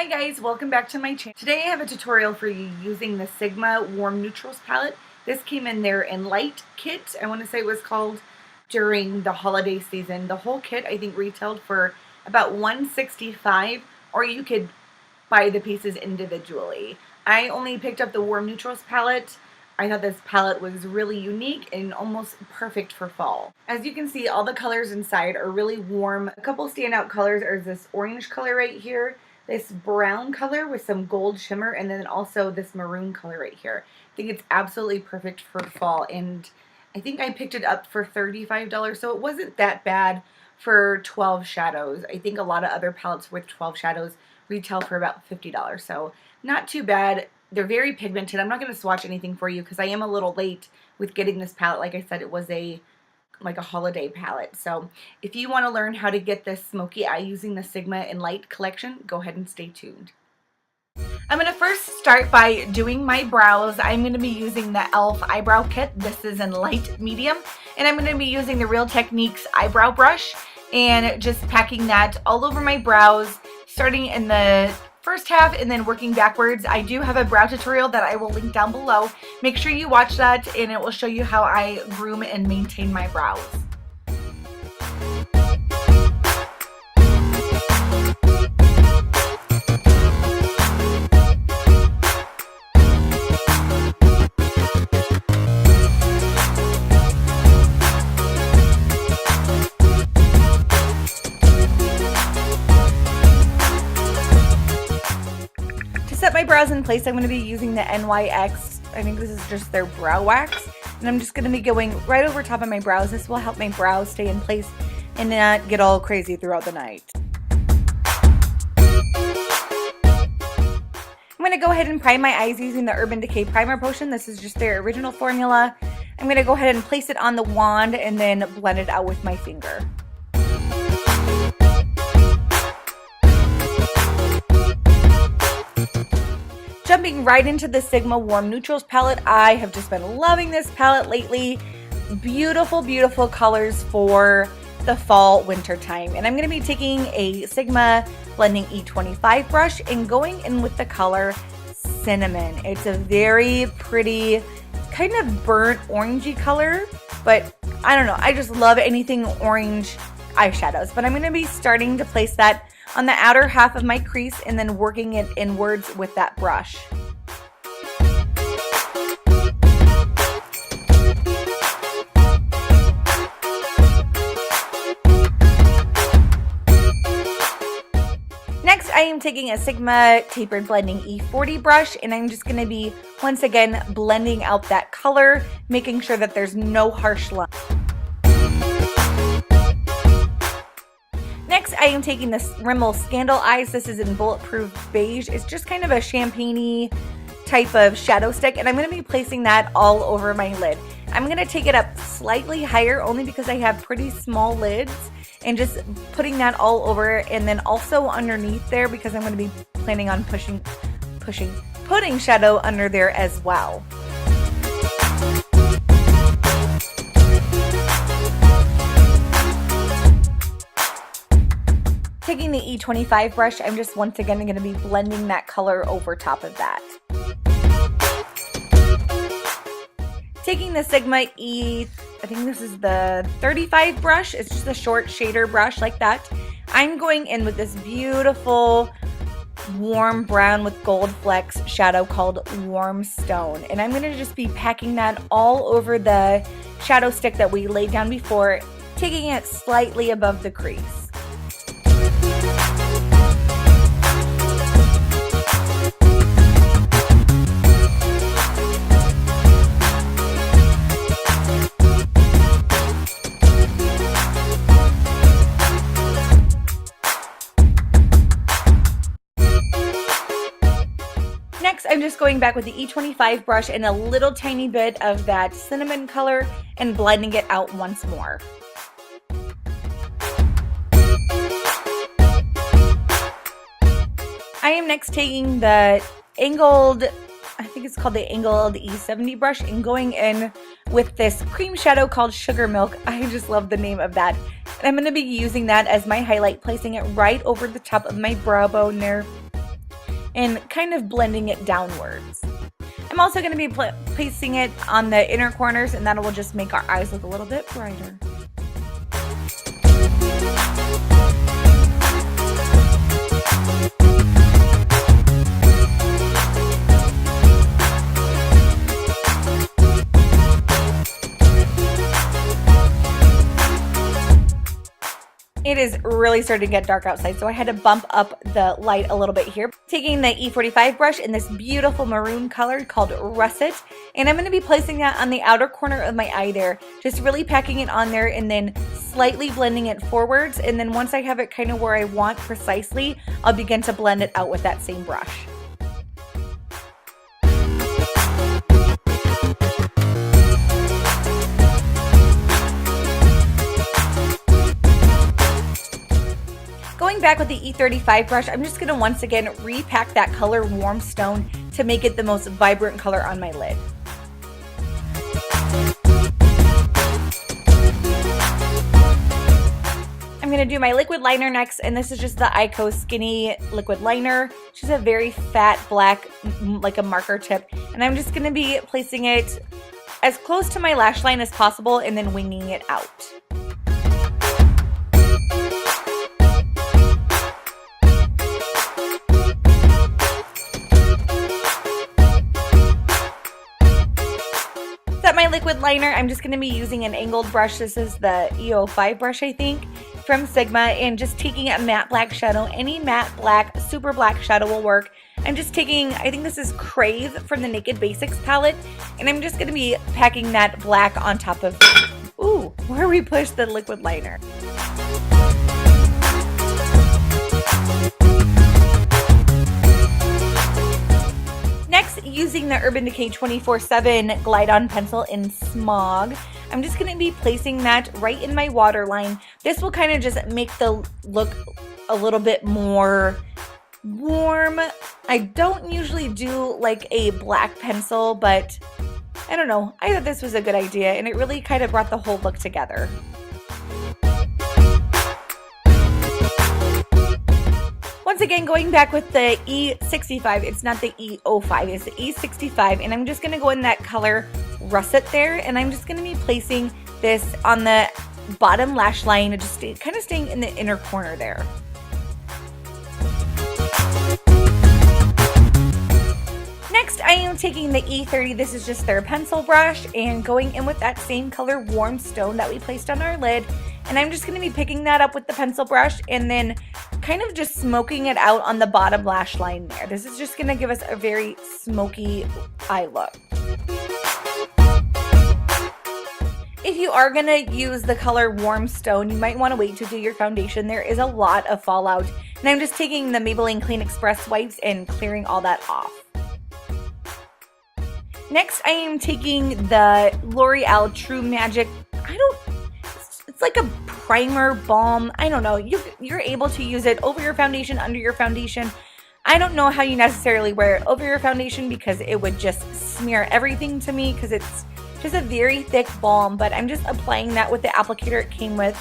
Hi guys, welcome back to my channel. Today I have a tutorial for you using the Sigma Warm Neutrals palette. This came in their Enlight kit, I want to say it was called, during the holiday season. The whole kit I think retailed for about $165, or you could buy the pieces individually. I only picked up the Warm Neutrals palette. I thought this palette was really unique and almost perfect for fall. As you can see, all the colors inside are really warm. A couple standout colors are this orange color right here, this brown color with some gold shimmer, and then also this maroon color right here. I think it's absolutely perfect for fall, and I think I picked it up for $35, so it wasn't that bad for 12 shadows. I think a lot of other palettes with 12 shadows retail for about $50, so not too bad. They're very pigmented. I'm not going to swatch anything for you because I am a little late with getting this palette. Like I said, it was like a holiday palette. So if you want to learn how to get this smoky eye using the Sigma Enlight collection, go ahead and stay tuned. I'm going to first start by doing my brows. I'm going to be using the E.L.F eyebrow kit. This is in light medium. And I'm going to be using the Real Techniques eyebrow brush and just packing that all over my brows, starting in the first half and then working backwards. I do have a brow tutorial that I will link down below. Make sure you watch that and it will show you how I groom and maintain my brows. Set my brows in place, I'm going to be using the NYX, I think this is just their brow wax, and I'm just going to be going right over top of my brows. This will help my brows stay in place and not get all crazy throughout the night. I'm going to go ahead and prime my eyes using the Urban Decay Primer Potion. This is just their original formula. I'm going to go ahead and place it on the wand and then blend it out with my finger. Jumping right into the Sigma Warm Neutrals palette. I have just been loving this palette lately. Beautiful, beautiful colors for the fall winter time. And I'm going to be taking a Sigma Blending E25 brush and going in with the color Cinnamon. It's a very pretty, kind of burnt orangey color, but I don't know. I just love anything orange eyeshadows. But I'm going to be starting to place that on the outer half of my crease and then working it inwards with that brush. Next, I am taking a Sigma Tapered Blending E40 brush and I'm just going to be, once again, blending out that color, making sure that there's no harsh lines. Next, I am taking this Rimmel Scandal Eyes. This is in Bulletproof Beige. It's just kind of a champagne-y type of shadow stick, and I'm going to be placing that all over my lid. I'm going to take it up slightly higher only because I have pretty small lids, and just putting that all over, and then also underneath there because I'm going to be planning on putting shadow under there as well. Taking the E25 brush, I'm just once again going to be blending that color over top of that. Taking the Sigma I think this is the 35 brush, it's just a short shader brush like that. I'm going in with this beautiful warm brown with gold flecks shadow called Warm Stone. And I'm going to just be packing that all over the shadow stick that we laid down before, taking it slightly above the crease. Next, I'm just going back with the E25 brush and a little tiny bit of that cinnamon color and blending it out once more. I am next taking the angled, I think it's called the angled E70 brush, and going in with this cream shadow called Sugar Milk. I just love the name of that. And I'm going to be using that as my highlight, placing it right over the top of my brow bone there, and kind of blending it downwards. I'm also going to be placing it on the inner corners, and that will just make our eyes look a little bit brighter. It is really starting to get dark outside, so I had to bump up the light a little bit here. Taking the E45 brush in this beautiful maroon color called Russet, and I'm going to be placing that on the outer corner of my eye there, just really packing it on there and then slightly blending it forwards, and then once I have it kind of where I want precisely, I'll begin to blend it out with that same brush. Going back with the E35 brush, I'm just going to once again repack that color Warm Stone to make it the most vibrant color on my lid. I'm going to do my liquid liner next, and this is just the Ico Skinny liquid liner. It's just a very fat black, like a marker tip, and I'm just going to be placing it as close to my lash line as possible and then winging it out. My liquid liner, I'm just going to be using an angled brush. This is the E.L.F brush, I think, from Sigma, and just taking a matte black shadow. Any matte black, super black shadow will work. I'm just taking, I think this is Crave from the Naked Basics palette, and I'm just going to be packing that black on top of, where we push the liquid liner. Next, using the Urban Decay 24/7 Glide On Pencil in Smog, I'm just going to be placing that right in my waterline. This will kind of just make the look a little bit more warm. I don't usually do like a black pencil, but I don't know. I thought this was a good idea, and it really kind of brought the whole look together. Once again, going back with the E65, it's not the E05, it's the E65, and I'm just going to go in that color Russet there, and I'm just going to be placing this on the bottom lash line, just kind of staying in the inner corner there. Next, I am taking the E30, this is just their pencil brush, and going in with that same color Warm Stone that we placed on our lid, and I'm just going to be picking that up with the pencil brush and then kind of just smoking it out on the bottom lash line there. This is just going to give us a very smoky eye look. If you are going to use the color Warm Stone, you might want to wait to do your foundation. There is a lot of fallout, and I'm just taking the Maybelline Clean Express wipes and clearing all that off. Next, I am taking the L'Oreal Tru Magic, it's like a primer balm. I don't know. You're able to use it over your foundation, under your foundation. I don't know how you necessarily wear it over your foundation because it would just smear everything to me because it's just a very thick balm, but I'm just applying that with the applicator it came with.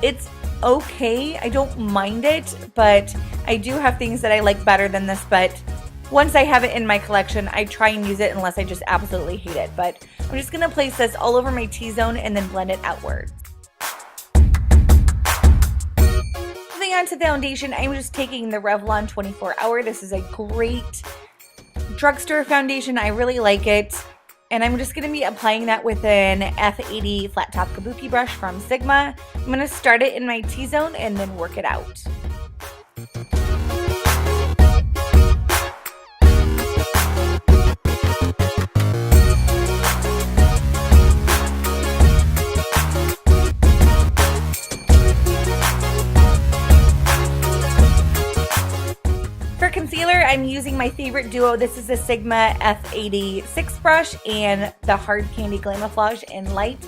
It's okay. I don't mind it, but I do have things that I like better than this, but once I have it in my collection, I try and use it unless I just absolutely hate it. But I'm just going to place this all over my T-zone and then blend it outwards. Moving on to the foundation, I'm just taking the Revlon 24 Hour. This is a great drugstore foundation. I really like it. And I'm just going to be applying that with an F80 flat top kabuki brush from Sigma. I'm going to start it in my T-zone and then work it out. Concealer, I'm using my favorite duo. This is the Sigma F86 brush and the Hard Candy Glamoflauge in Light.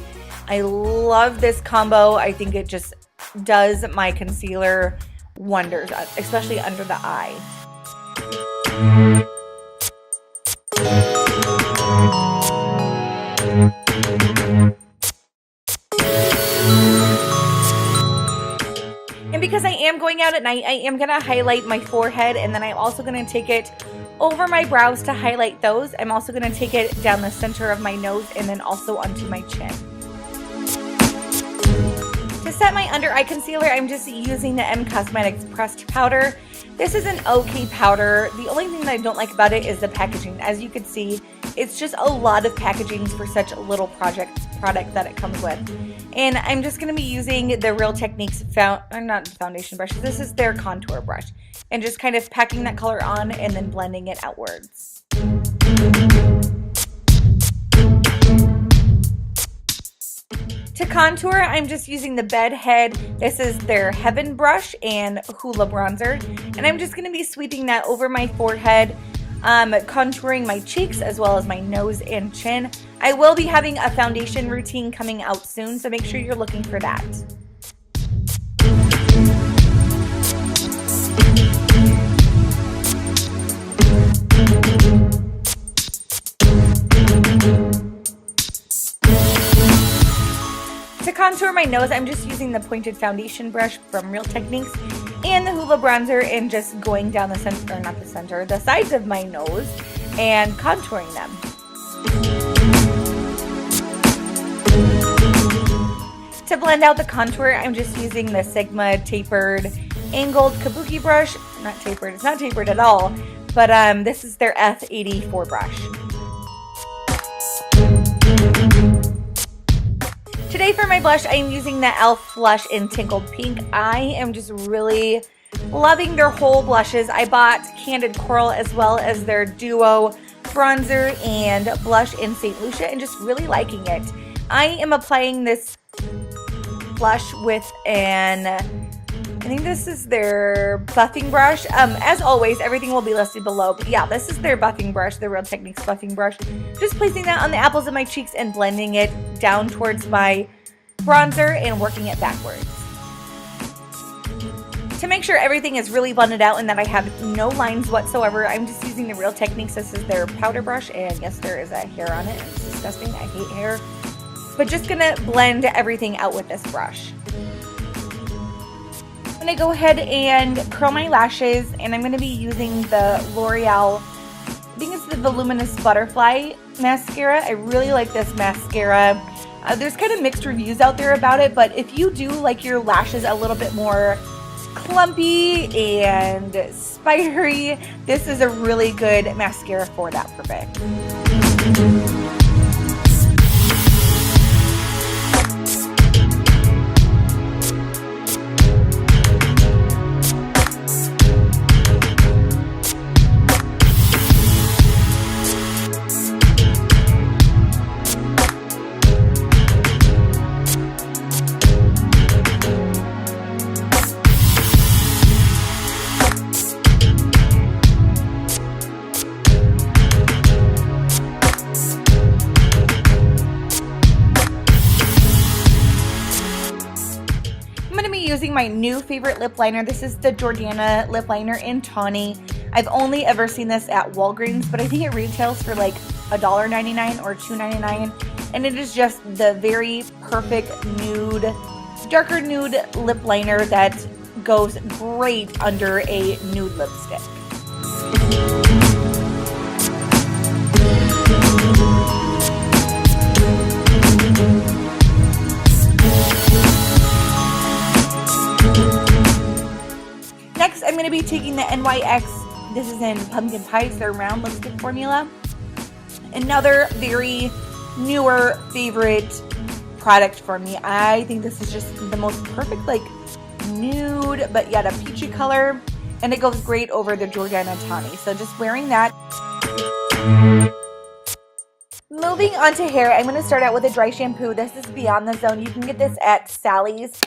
I love this combo. I think it just does my concealer wonders, especially under the eye. Because I am going going out at night, I am going to highlight my forehead, and then I'm also going to take it over my brows to highlight those. I'm also going to take it down the center of my nose and then also onto my chin. To set my under eye concealer, I'm just using the M Cosmetics pressed powder. This is an okay powder. The only thing that I don't like about it is the packaging. As you can see, it's just a lot of packaging for such a little product that it comes with. And I'm just going to be using the Real Techniques not foundation brush. This is their contour brush. And just kind of packing that color on and then blending it outwards. To contour, I'm just using the Bedhead. This is their Heaven brush and Hoola bronzer. And I'm just going to be sweeping that over my forehead, contouring my cheeks as well as my nose and chin. I will be having a foundation routine coming out soon, so make sure you're looking for that. To contour my nose, I'm just using the pointed foundation brush from Real Techniques and the Hoola bronzer and just going down the center, or not the center, the sides of my nose and contouring them. To blend out the contour, I'm just using the Sigma tapered angled kabuki brush. Not tapered, it's not tapered at all, but this is their F84 brush. Today for my blush, I am using the E.L.F. blush in Tinkled Pink. I am just really loving their whole blushes. I bought Candid Coral as well as their Duo bronzer and blush in St. Lucia and just really liking it. I am applying this blush with I think this is their buffing brush. As always, everything will be listed below. But yeah, this is their buffing brush, the Real Techniques buffing brush. Just placing that on the apples of my cheeks and blending it down towards my bronzer and working it backwards. To make sure everything is really blended out and that I have no lines whatsoever, I'm just using the Real Techniques. This is their powder brush, and yes, there is a hair on it. It's disgusting. I hate hair. But just gonna blend everything out with this brush. I'm going to go ahead and curl my lashes, and I'm going to be using the L'Oreal, I think it's the Voluminous Butterfly mascara. I really like this mascara. There's kind of mixed reviews out there about it, but if you do like your lashes a little bit more clumpy and spidery, this is a really good mascara for that purpose. Using my new favorite lip liner. This is the Jordana lip liner in Tawny. I've only ever seen this at Walgreens, but I think it retails for like $1.99 or $2.99, and it is just the very perfect nude, darker nude lip liner that goes great under a nude lipstick. I'm going to be taking the NYX, this is in Pumpkin Pie, it's their round lipstick formula. Another very newer favorite product for me. I think this is just the most perfect like nude but yet a peachy color, and it goes great over the Jordana Tawny. So just wearing that. Moving on to hair, I'm going to start out with a dry shampoo. This is Beyond the Zone. You can get this at Sally's.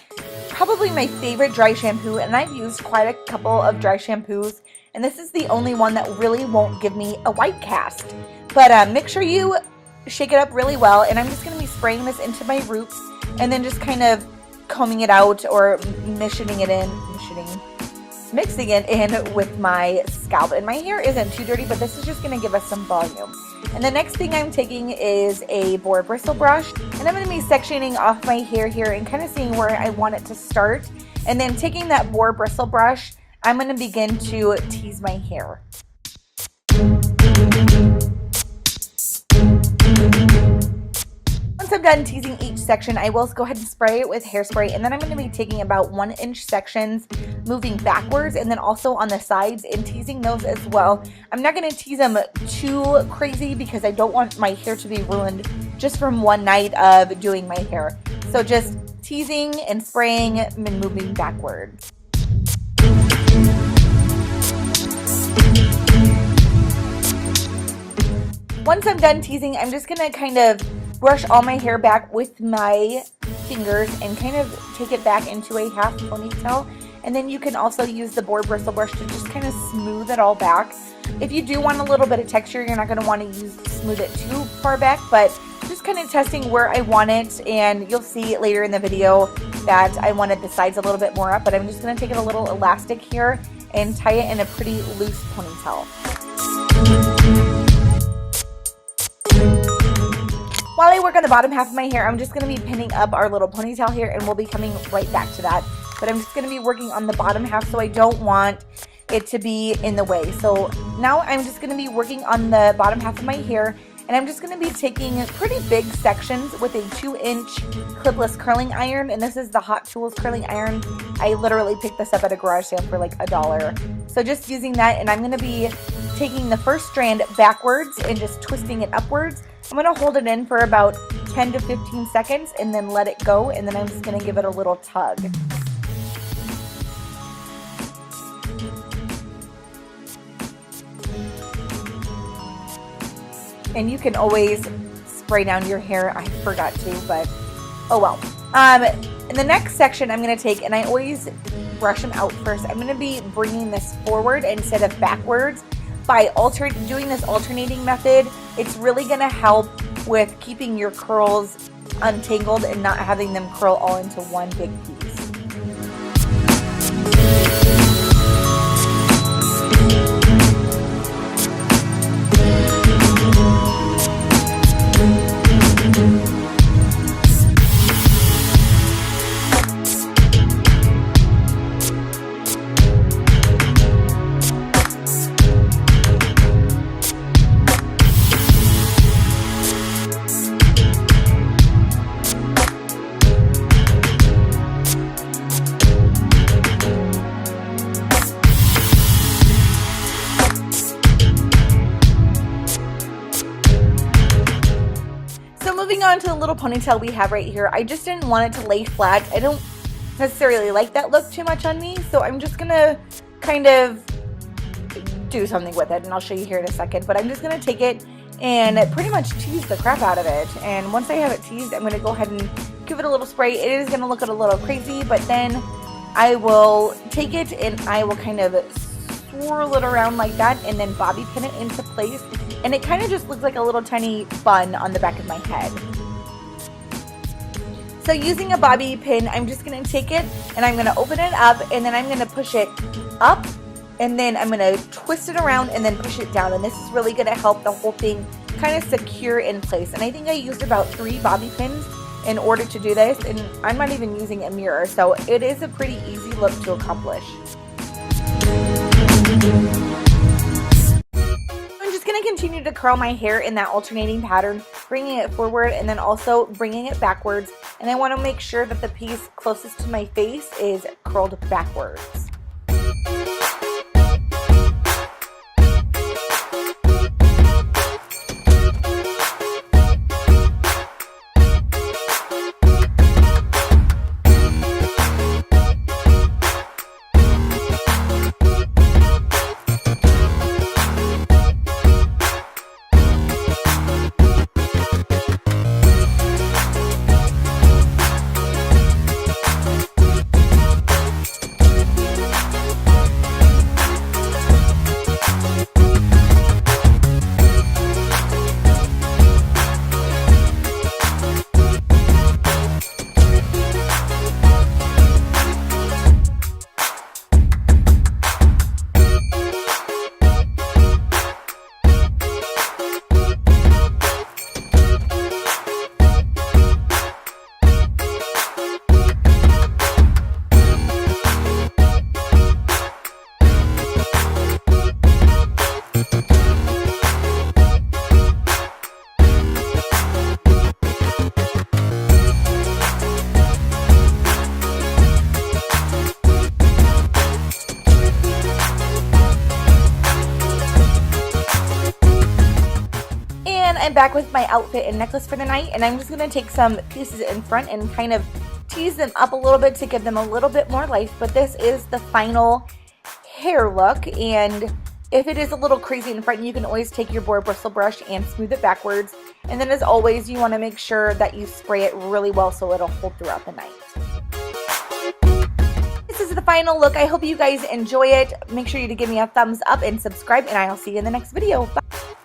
Probably my favorite dry shampoo, and I've used quite a couple of dry shampoos, and this is the only one that really won't give me a white cast. But make sure you shake it up really well, and I'm just going to be spraying this into my roots and then just kind of combing it out or mixing it in with my scalp. And my hair isn't too dirty, but this is just going to give us some volume. And the next thing I'm taking is a boar bristle brush, and I'm going to be sectioning off my hair here and kind of seeing where I want it to start. And then taking that boar bristle brush, I'm going to begin to tease my hair. Once I'm done teasing each section, I will go ahead and spray it with hairspray, and then I'm going to be taking about 1-inch sections, moving backwards, and then also on the sides and teasing those as well. I'm not going to tease them too crazy because I don't want my hair to be ruined just from one night of doing my hair. So just teasing and spraying and moving backwards. Once I'm done teasing, I'm just going to kind of brush all my hair back with my fingers and kind of take it back into a half ponytail. And then you can also use the boar bristle brush to just kind of smooth it all back. If you do want a little bit of texture, you're not going to want to smooth it too far back, but just kind of testing where I want it. And you'll see later in the video that I wanted the sides a little bit more up, but I'm just going to take it a little elastic here and tie it in a pretty loose ponytail. While I work on the bottom half of my hair, I'm just going to be pinning up our little ponytail here, and we'll be coming right back to that. But I'm just going to be working on the bottom half, so I don't want it to be in the way. So now I'm just going to be working on the bottom half of my hair, and I'm just going to be taking pretty big sections with a 2-inch clipless curling iron, and this is the Hot Tools curling iron. I literally picked this up at a garage sale for like $1. So just using that, and I'm going to be taking the first strand backwards and just twisting it upwards. I'm going to hold it in for about 10 to 15 seconds and then let it go, and then I'm just going to give it a little tug. And you can always spray down your hair. I forgot to, but oh well. In the next section I'm going to take, and I always brush them out first, I'm going to be bringing this forward instead of backwards. By doing this alternating method, it's really going to help with keeping your curls untangled and not having them curl all into one big piece. Moving on to the little ponytail we have right here, I just didn't want it to lay flat. I don't necessarily like that look too much on me, so I'm just gonna kind of do something with it, and I'll show you here in a second. But I'm just gonna take it and pretty much tease the crap out of it, and once I have it teased, I'm gonna go ahead and give it a little spray. It is gonna look a little crazy, but then I will take it and I will kind of swirl it around like that and then bobby pin it into place. And it kind of just looks like a little tiny bun on the back of my head. So using a bobby pin, I'm just going to take it and I'm going to open it up, and then I'm going to push it up, and then I'm going to twist it around and then push it down. And this is really going to help the whole thing kind of secure in place. And I think I used about 3 bobby pins in order to do this, and I'm not even using a mirror. So it is a pretty easy look to accomplish. Going to continue to curl my hair in that alternating pattern, bringing it forward and then also bringing it backwards, and I want to make sure that the piece closest to my face is curled backwards. I'm back with my outfit and necklace for the night, and I'm just going to take some pieces in front and kind of tease them up a little bit to give them a little bit more life. But this is the final hair look, and if it is a little crazy in front, you can always take your boar bristle brush and smooth it backwards. And then as always, you want to make sure that you spray it really well so it'll hold throughout the night. This is the final look. I hope you guys enjoy it. Make sure you give me a thumbs up and subscribe, and I'll see you in the next video. Bye.